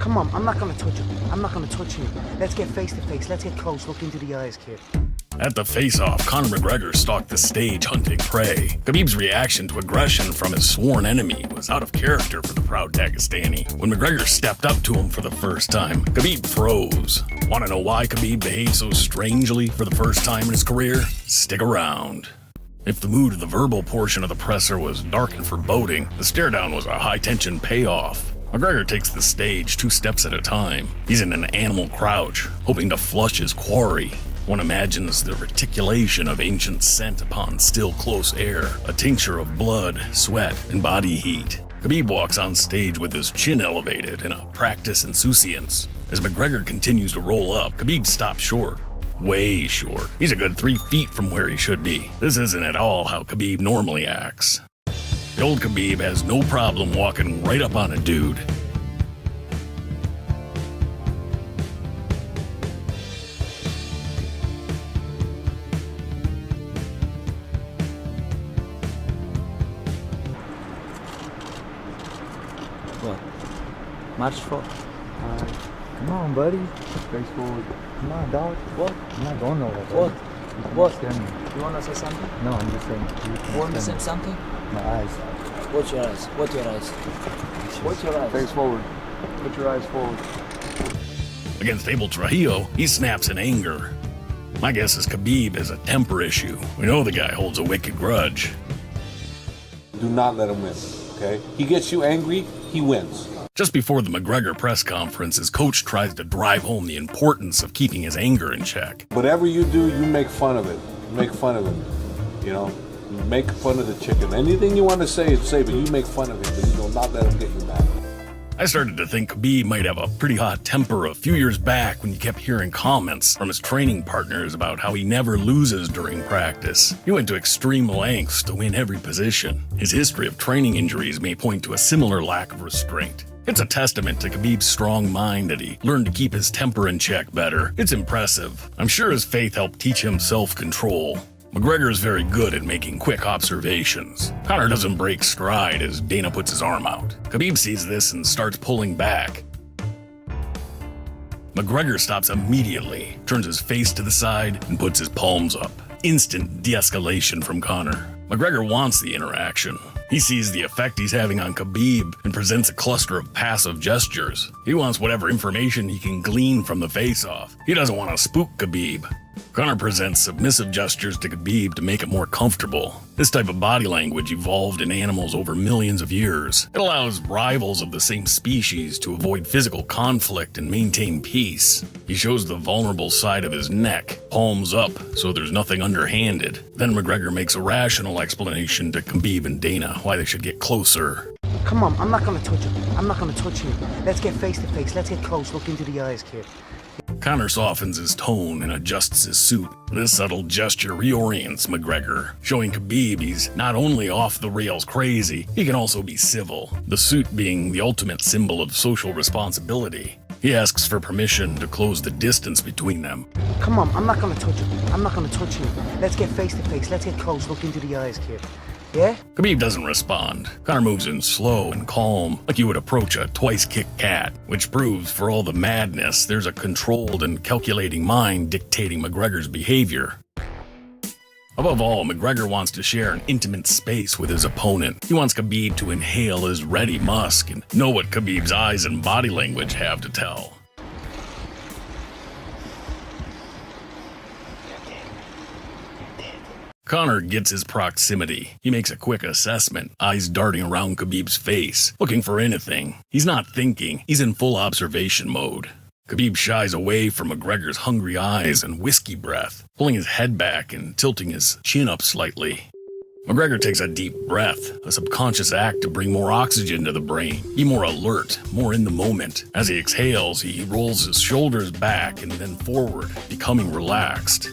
Come on, I'm not gonna touch him. I'm not gonna touch you. Let's get face to face. Let's get close. Look into the eyes, kid. At the face-off, Conor McGregor stalked the stage hunting prey. Khabib's reaction to aggression from his sworn enemy was out of character for the proud Dagestani. When McGregor stepped up to him for the first time, Khabib froze. Want to know why Khabib behaved so strangely for the first time in his career? Stick around. If the mood of the verbal portion of the presser was dark and foreboding, the stare-down was a high-tension payoff. McGregor takes the stage 2 steps at a time. He's in an animal crouch, hoping to flush his quarry. One imagines the reticulation of ancient scent upon still close air, a tincture of blood, sweat, and body heat. Khabib walks on stage with his chin elevated in a practice insouciance. As McGregor continues to roll up, Khabib stops short. Way short. He's a good 3 feet from where he should be. This isn't at all how Khabib normally acts. The old Khabib has no problem walking right up on a dude. What? March for? Come on, buddy. Face forward. Come on, dog. What? I'm not going nowhere. What? What? Stand me. You wanna say something? No, I'm just saying. You want to say something? My eyes. What's your eyes? What's your eyes? What's your eyes? Face forward. Put your eyes forward. Against Abel Trujillo, he snaps in anger. My guess is Khabib is a temper issue. We know the guy holds a wicked grudge. Do not let him win, okay? He gets you angry, he wins. Just before the McGregor press conference, his coach tries to drive home the importance of keeping his anger in check. Whatever you do, you make fun of it. You make fun of him, you know? You make fun of the chicken. Anything you want to say, but you make fun of him, but you will not let him get you mad. I started to think Khabib might have a pretty hot temper a few years back when he kept hearing comments from his training partners about how he never loses during practice. He went to extreme lengths to win every position. His history of training injuries may point to a similar lack of restraint. It's a testament to Khabib's strong mind that he learned to keep his temper in check better. It's impressive. I'm sure his faith helped teach him self-control. McGregor is very good at making quick observations. Conor doesn't break stride as Dana puts his arm out. Khabib sees this and starts pulling back. McGregor stops immediately, turns his face to the side, and puts his palms up. Instant de-escalation from Conor. McGregor wants the interaction. He sees the effect he's having on Khabib and presents a cluster of passive gestures. He wants whatever information he can glean from the face-off. He doesn't want to spook Khabib. Conor presents submissive gestures to Khabib to make it more comfortable. This type of body language evolved in animals over millions of years. It allows rivals of the same species to avoid physical conflict and maintain peace. He shows the vulnerable side of his neck, palms up, so there's nothing underhanded. Then McGregor makes a rational explanation to Khabib and Dana why they should get closer. Come on, I'm not gonna touch him. I'm not gonna touch you. Let's get face to face. Let's get close. Look into the eyes, kid. Conor softens his tone and adjusts his suit. This subtle gesture reorients McGregor, showing Khabib he's not only off the rails crazy, he can also be civil, the suit being the ultimate symbol of social responsibility. He asks for permission to close the distance between them. Come on, I'm not gonna touch him. I'm not gonna touch you. Let's get face to face. Let's get close. Look into the eyes, kid. Yeah? Khabib doesn't respond. Conor moves in slow and calm, like you would approach a twice-kicked cat, which proves for all the madness, there's a controlled and calculating mind dictating McGregor's behavior. Above all, McGregor wants to share an intimate space with his opponent. He wants Khabib to inhale his ready musk and know what Khabib's eyes and body language have to tell. Conor gets his proximity. He makes a quick assessment, eyes darting around Khabib's face, looking for anything. He's not thinking, he's in full observation mode. Khabib shies away from McGregor's hungry eyes and whiskey breath, pulling his head back and tilting his chin up slightly. McGregor takes a deep breath, a subconscious act to bring more oxygen to the brain, be more alert, more in the moment. As he exhales, he rolls his shoulders back and then forward, becoming relaxed.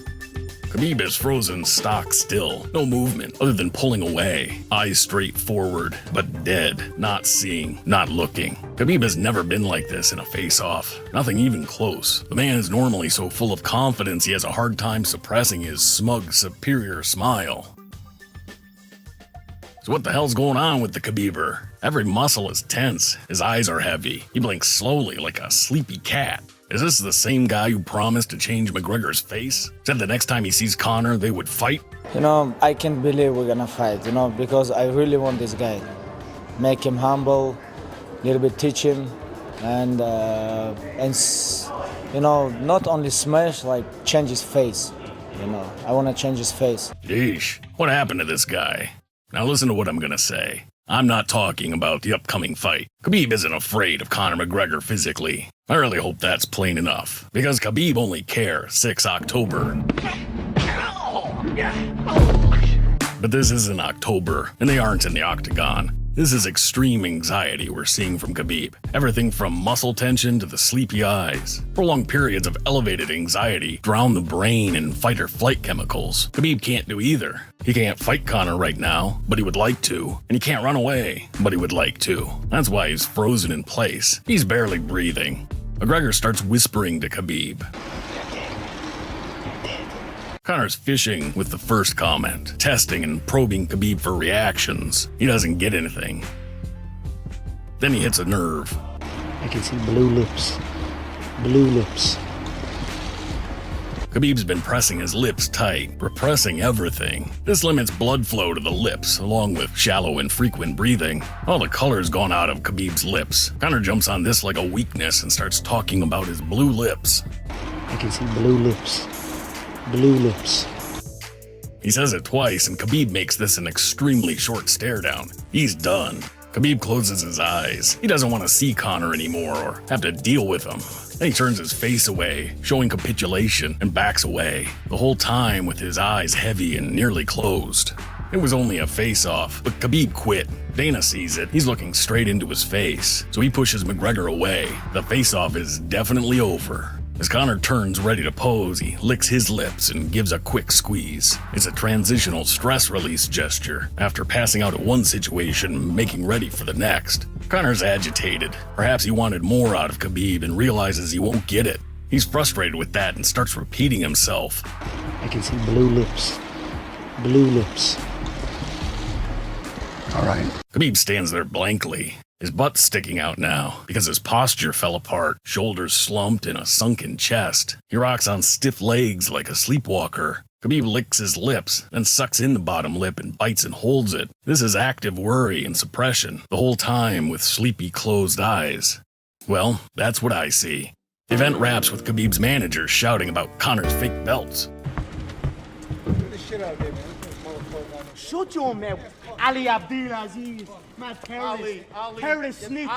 Khabib is frozen stock still, no movement other than pulling away, eyes straight forward, but dead, not seeing, not looking. Khabib has never been like this in a face-off, nothing even close. The man is normally so full of confidence he has a hard time suppressing his smug, superior smile. So what the hell's going on with the Khabiber? Every muscle is tense, his eyes are heavy, he blinks slowly like a sleepy cat. Is this the same guy who promised to change McGregor's face? Said the next time he sees Conor, they would fight? I can't believe we're gonna fight, because I really want this guy. Make him humble, a little bit teach him, and not only smash, like change his face. I want to change his face. Yeesh, what happened to this guy? Now listen to what I'm gonna say. I'm not talking about the upcoming fight. Khabib isn't afraid of Conor McGregor physically. I really hope that's plain enough, because Khabib only cares 6 October. But this isn't October, and they aren't in the octagon. This is extreme anxiety we're seeing from Khabib. Everything from muscle tension to the sleepy eyes. Prolonged periods of elevated anxiety drown the brain in fight-or-flight chemicals. Khabib can't do either. He can't fight Conor right now, but he would like to. And he can't run away, but he would like to. That's why he's frozen in place. He's barely breathing. McGregor starts whispering to Khabib. Conor's fishing with the first comment, testing and probing Khabib for reactions. He doesn't get anything. Then he hits a nerve. I can see blue lips. Blue lips. Khabib's been pressing his lips tight, repressing everything. This limits blood flow to the lips, along with shallow and frequent breathing. All the color's gone out of Khabib's lips. Conor jumps on this like a weakness and starts talking about his blue lips. I can see blue lips. Blue lips. He says it twice, and Khabib makes this an extremely short stare down. He's done. Khabib closes his eyes. He doesn't want to see Conor anymore or have to deal with him. Then he turns his face away, showing capitulation, and backs away, the whole time with his eyes heavy and nearly closed. It was only a face-off, but Khabib quit. Dana sees it. He's looking straight into his face, so he pushes McGregor away. The face-off is definitely over. As Conor turns ready to pose, he licks his lips and gives a quick squeeze. It's a transitional stress release gesture, after passing out at one situation, making ready for the next. Conor's agitated. Perhaps he wanted more out of Khabib and realizes he won't get it. He's frustrated with that and starts repeating himself. I can see blue lips. Blue lips. All right. Khabib stands there blankly. His butt's sticking out now because his posture fell apart, shoulders slumped in a sunken chest. He rocks on stiff legs like a sleepwalker. Khabib licks his lips, then sucks in the bottom lip and bites and holds it. This is active worry and suppression, the whole time with sleepy closed eyes. Well, that's what I see. The event wraps with Khabib's manager shouting about Conor's fake belts. Shut your mouth, Ali Abdulaziz, mad terrorist, terrorist snitch.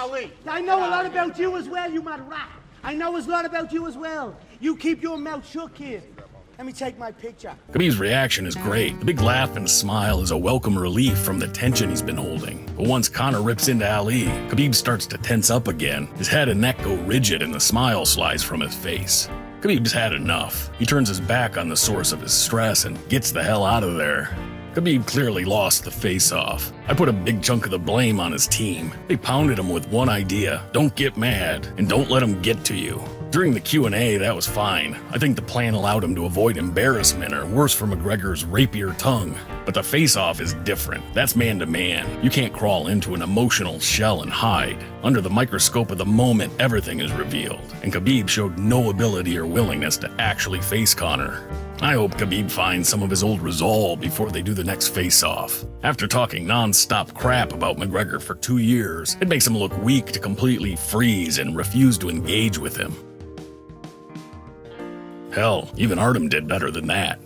I know a lot about you as well, you mad rat. I know a lot about you as well. You keep your mouth shut, kid. Let me take my picture. Khabib's reaction is great. The big laugh and smile is a welcome relief from the tension he's been holding. But once Conor rips into Ali, Khabib starts to tense up again. His head and neck go rigid and the smile slides from his face. Khabib's had enough. He turns his back on the source of his stress and gets the hell out of there. Khabib clearly lost the face-off. I put a big chunk of the blame on his team. They pounded him with one idea: don't get mad, and don't let him get to you. During the Q&A, that was fine. I think the plan allowed him to avoid embarrassment or worse for McGregor's rapier tongue. But the face-off is different. That's man-to-man. You can't crawl into an emotional shell and hide. Under the microscope of the moment, everything is revealed, and Khabib showed no ability or willingness to actually face Conor. I hope Khabib finds some of his old resolve before they do the next face-off. After talking non-stop crap about McGregor for 2 years, it makes him look weak to completely freeze and refuse to engage with him. Hell, even Artem did better than that.